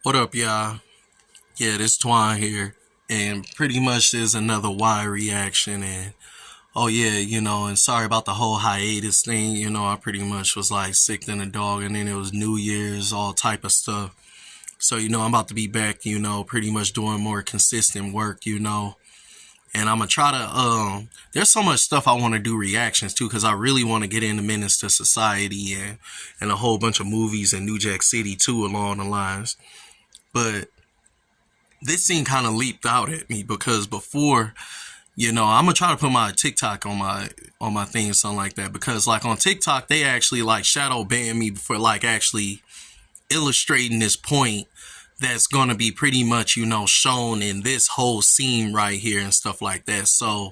What up, y'all? Yeah, this Twan here, and pretty much there's another Y reaction. And oh yeah, and sorry about the whole hiatus thing. I pretty much was like sick than a dog, and then it was New Year's, all type of stuff. So I'm about to be back. Pretty much doing more consistent work. And I'm gonna try to. There's so much stuff I want to do reactions to because I really want to get into Menace to Society and a whole bunch of movies in New Jack City too along the lines, but this scene kind of leaped out at me because before, I'm gonna try to put my TikTok on my thing or something like that, because like on TikTok they actually like shadow ban me for like actually illustrating this point that's gonna be pretty much shown in this whole scene right here and stuff like that. So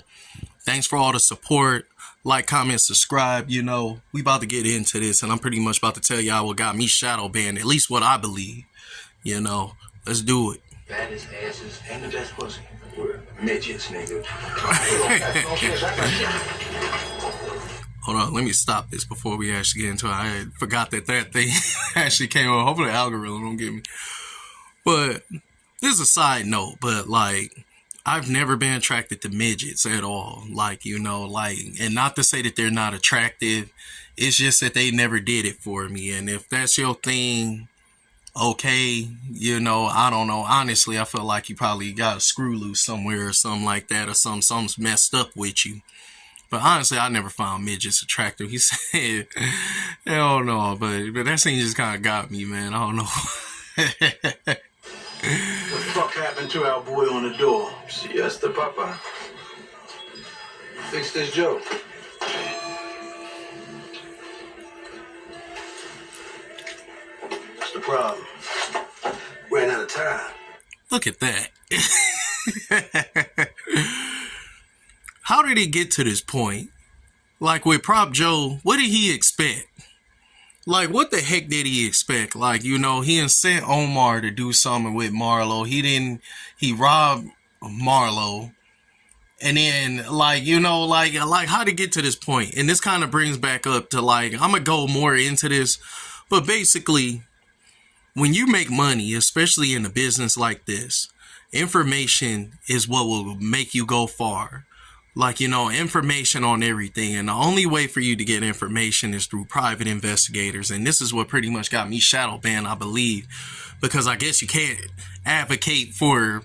thanks for all the support. Like, comment, subscribe. We about to get into this, and I'm pretty much about to tell y'all what got me shadow banned, at least what I believe. Let's do it. Baddest asses and the best pussy. We're midgets, nigga. Hold on, let me stop this before we actually get into it. I forgot that thing actually came on. Hopefully the algorithm don't get me. But this is a side note, but like, I've never been attracted to midgets at all. Like, and not to say that they're not attractive. It's just that they never did it for me. And if that's your thing, okay, I don't know. Honestly, I feel like you probably got a screw loose somewhere or something like that, or something's messed up with you. But honestly, I never found midgets attractive. He said, hell no, but that thing just kind of got me, man. I don't know. What the fuck happened to our boy on the door? Siesta, papa. Fix this joke. What's the problem? Ran out of time. Look at that. How did it get to this point? Like with Prop Joe, what did he expect? Like, what the heck did he expect? Like, he sent Omar to do something with Marlo. He robbed Marlo. And then, like, how to get to this point? And this kind of brings back up to, like, I'm going to go more into this. But basically, when you make money, especially in a business like this, information is what will make you go far. Like, information on everything. And the only way for you to get information is through private investigators. And this is what pretty much got me shadow banned, I believe. Because I guess you can't advocate for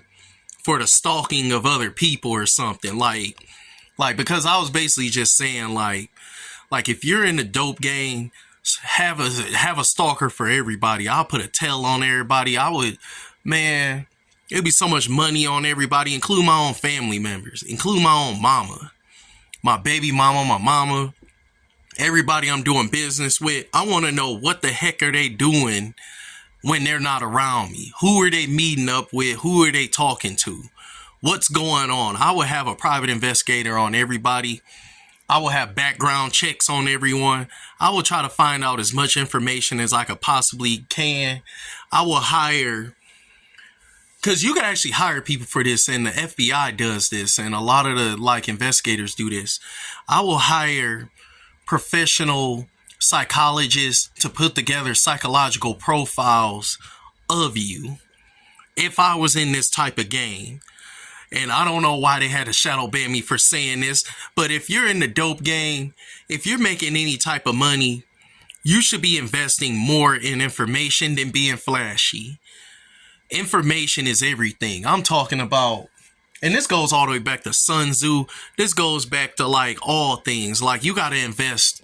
the stalking of other people or something. Like because I was basically just saying, like if you're in the dope game, have a stalker for everybody. I'll put a tail on everybody. Man, it'd be so much money on everybody, include my own family members, include my own mama, my baby mama, my mama, everybody I'm doing business with. I want to know what the heck are they doing when they're not around me? Who are they meeting up with? Who are they talking to? What's going on? I would have a private investigator on everybody. I will have background checks on everyone. I will try to find out as much information as I could possibly can. I will hire, because you can actually hire people for this, and the FBI does this, and a lot of the investigators do this. I will hire professional psychologists to put together psychological profiles of you if I was in this type of game. And I don't know why they had to shadow ban me for saying this, but if you're in the dope game, if you're making any type of money, you should be investing more in information than being flashy. Information is everything. I'm talking about, and this goes all the way back to Sun Tzu. This goes back to like all things. Like, you got to invest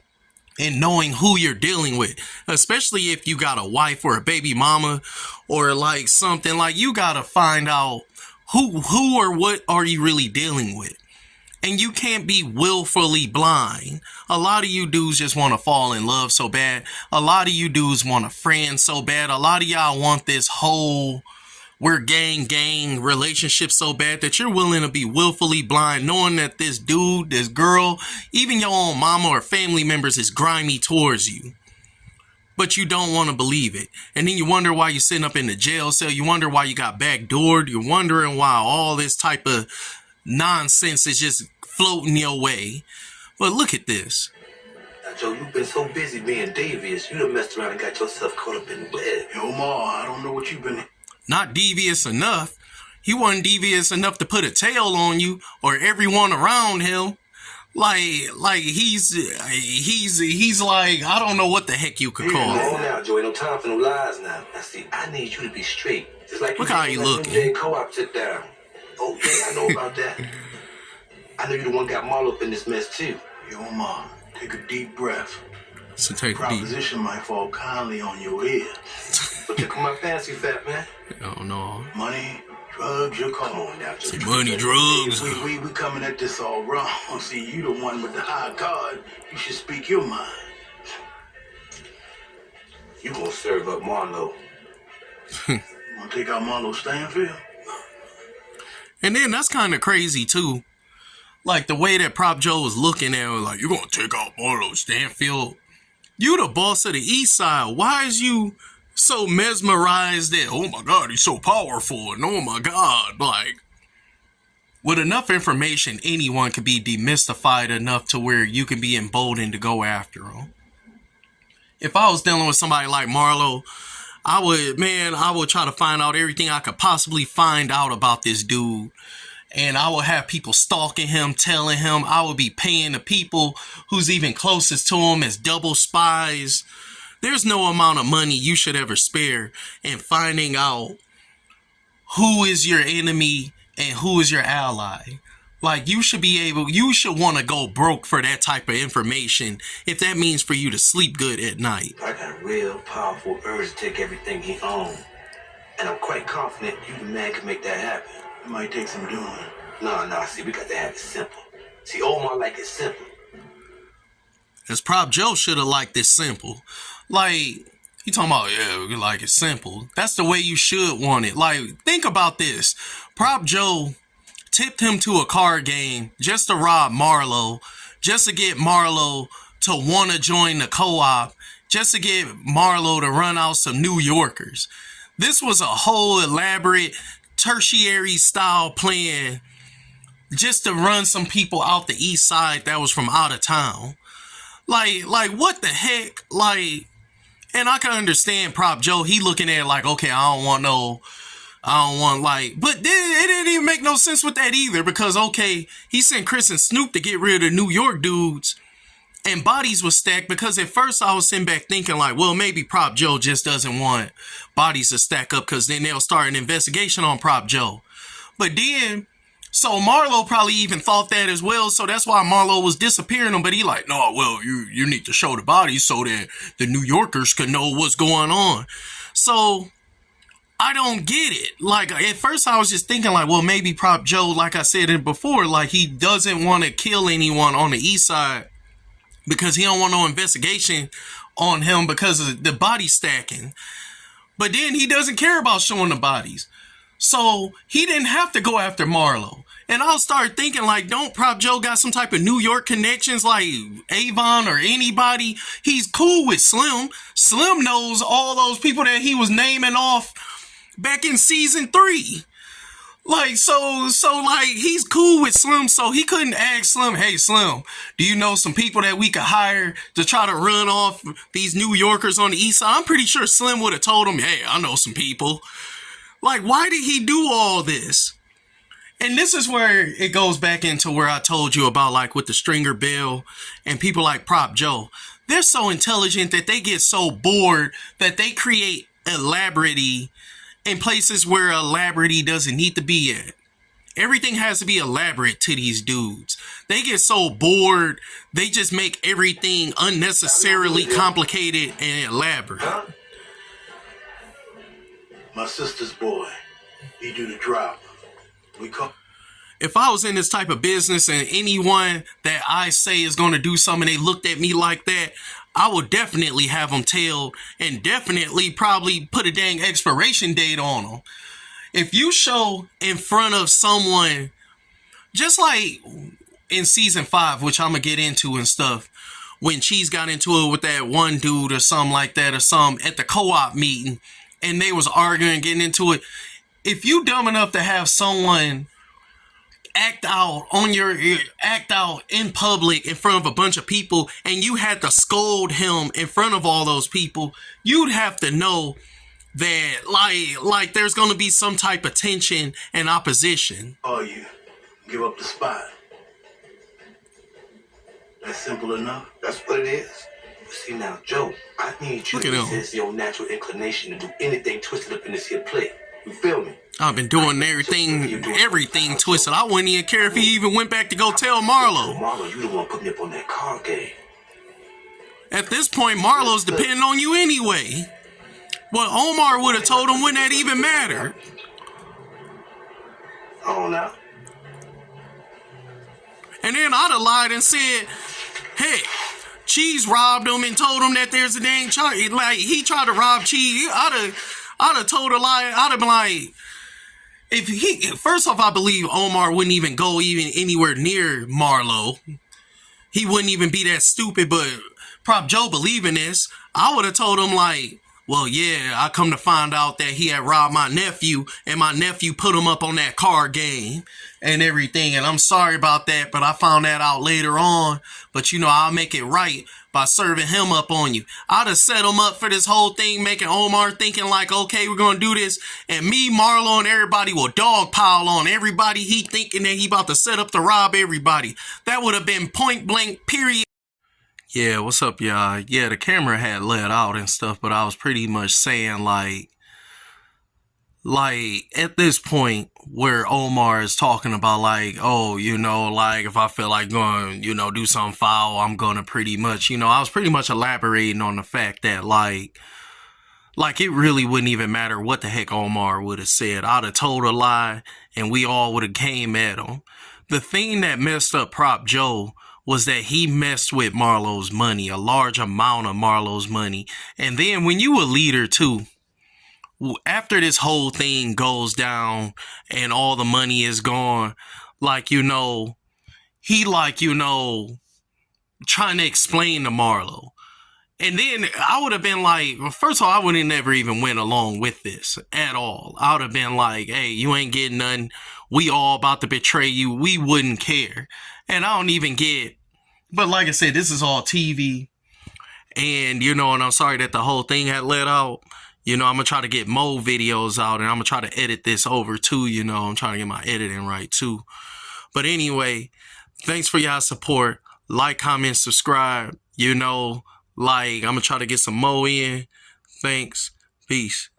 in knowing who you're dealing with, especially if you got a wife or a baby mama or like something. Like, you got to find out who or what are you really dealing with. And you can't be willfully blind. A lot of you dudes just want to fall in love so bad. A lot of you dudes want a friend so bad. A lot of y'all want this whole we're gang relationship so bad that you're willing to be willfully blind, knowing that this dude, this girl, even your own mama or family members is grimy towards you. But you don't want to believe it. And then you wonder why you're sitting up in the jail cell. You wonder why you got backdoored. You're wondering why all this type of nonsense is just floating your way. But look at this. Now, Joe, you've been so busy being devious, you done messed around and got yourself caught up in the bed. Yo, Omar, I don't know what you've been... not devious enough. He wasn't devious enough to put a tail on you or everyone around him. Like he's like, I don't know what the heck you could call Come on it. now, Joey. No time for no lies now. Now, see, I need you to be straight. Just like Look how he looking. Co-op sit down. Okay, I know about that. I know you the one got Marlo up in this mess too. Yo, Omar, take a deep breath. So take a deep. Proposition might fall kindly on your ear. But tickle my fancy, fat man. I don't know. Money, drugs, you're Come calling. on now, Say Joey. money, drugs. We coming at this all wrong. See, you the one with the high card. You should speak your mind. You gonna serve up Marlo. You wanna take out Marlo Stanfield? And then that's kind of crazy too. Like the way that Prop Joe was looking at her, like, you're gonna take out Marlo Stanfield. You the boss of the East Side. Why is you so mesmerized that, oh my God, he's so powerful, and oh my God, like, with enough information, anyone could be demystified enough to where you can be emboldened to go after him. If I was dealing with somebody like Marlo, I would try to find out everything I could possibly find out about this dude. And I would have people stalking him, telling him. I would be paying the people who's even closest to him as double spies. There's no amount of money you should ever spare in finding out who is your enemy and who is your ally. Like, you should want to go broke for that type of information if that means for you to sleep good at night. I got a real powerful urge to take everything he owns. And I'm quite confident you the man can make that happen. It might take some doing. No, see, we got to have it simple. See, Omar like it simple. As Prop Joe should have liked this simple. Like, you talking about, yeah, we like it simple. That's the way you should want it. Like, think about this. Prop Joe tipped him to a card game just to rob Marlo, just to get Marlo to want to join the co-op, just to get Marlo to run out some New Yorkers. This was a whole elaborate tertiary style plan just to run some people out the East Side that was from out of town. Like what the heck? Like, and I can understand Prop Joe. He looking at it like, okay, but then it didn't even make no sense with that either, because, okay, he sent Chris and Snoop to get rid of the New York dudes and bodies was stacked, because at first I was sitting back thinking like, well, maybe Prop Joe just doesn't want bodies to stack up because then they'll start an investigation on Prop Joe. But then, so Marlo probably even thought that as well, so that's why Marlo was disappearing them, but he like, no, well, you need to show the bodies so that the New Yorkers can know what's going on. So I don't get it. Like, at first I was just thinking like, well, maybe Prop Joe, like I said before, like he doesn't want to kill anyone on the East Side because he don't want no investigation on him because of the body stacking. But then he doesn't care about showing the bodies. So he didn't have to go after Marlo. And I'll start thinking like, don't Prop Joe got some type of New York connections like Avon or anybody? He's cool with Slim. Slim knows all those people that he was naming off back in season 3. Like, so like, he's cool with Slim, so he couldn't ask Slim, hey, Slim, do you know some people that we could hire to try to run off these New Yorkers on the East Side? I'm pretty sure Slim would have told him, hey, I know some people. Like, why did he do all this? And this is where it goes back into where I told you about, like, with the Stringer Bell and people like Prop Joe. They're so intelligent that they get so bored that they create elabority in places where elabority doesn't need to be at. Everything has to be elaborate to these dudes. They get so bored, they just make everything unnecessarily complicated and elaborate. Huh? My sister's boy. He do the drop. We come. If I was in this type of business and anyone that I say is going to do something, they looked at me like that, I would definitely have them tailed and definitely probably put a dang expiration date on them. If you show in front of someone, just like in season 5, which I'm going to get into and stuff, when Cheese got into it with that one dude or something like that or something at the co-op meeting and they was arguing, getting into it. If you dumb enough to have someone act out in public in front of a bunch of people and you had to scold him in front of all those people, you'd have to know that like there's gonna be some type of tension and opposition. Or you give up the spot. That's simple enough. That's what it is. But see now, Joe, I need you Look to at him. resist your natural inclination to do anything twisted up in this here play. You feel me? I've been doing everything twisted. I wouldn't even care if he even went back to go tell Marlo. Marlo, you the one put me up on that card game. At this point, Marlo's depending on you anyway. What Omar would have told him wouldn't that even matter. Oh, now. And then I'd have lied and said, hey, Cheese robbed him and told him that there's a dang charge. Like, he tried to rob Cheese. I'd have told a lie. I'd have been like, first off, I believe Omar wouldn't even go anywhere near Marlo. He wouldn't even be that stupid, but Prop Joe believing this, I would have told him like, well, yeah, I come to find out that he had robbed my nephew and my nephew put him up on that card game and everything. And I'm sorry about that, but I found that out later on. But, you know, I'll make it right by serving him up on you. I'd have set him up for this whole thing, making Omar thinking like, okay, we're going to do this. And me, Marlo, and everybody will dogpile on everybody he thinking that he about to set up to rob everybody. That would have been point blank, period. Yeah, what's up, y'all? Yeah, the camera had let out and stuff, but I was pretty much saying like at this point where Omar is talking about like, oh, you know, like if I feel like going, you know, do something foul, I'm gonna pretty much, you know, I was pretty much elaborating on the fact that like it really wouldn't even matter what the heck Omar would have said. I'd have told a lie and we all would have came at him. The thing that messed up Prop Joe was that he messed with Marlo's money, a large amount of Marlo's money. And then when you a leader too, after this whole thing goes down and all the money is gone, like, you know, he like, you know, trying to explain to Marlo. And then I would have been like, well, first of all, I would have never even went along with this at all. I would have been like, hey, you ain't getting nothing. We all about to betray you. We wouldn't care. And I don't even get, but like I said, this is all TV. And, you know, and I'm sorry that the whole thing had let out. You know, I'm going to try to get more videos out and I'm going to try to edit this over too. You know, I'm trying to get my editing right too. But anyway, thanks for y'all support. Like, comment, subscribe. You know, like, I'm going to try to get some more in. Thanks. Peace.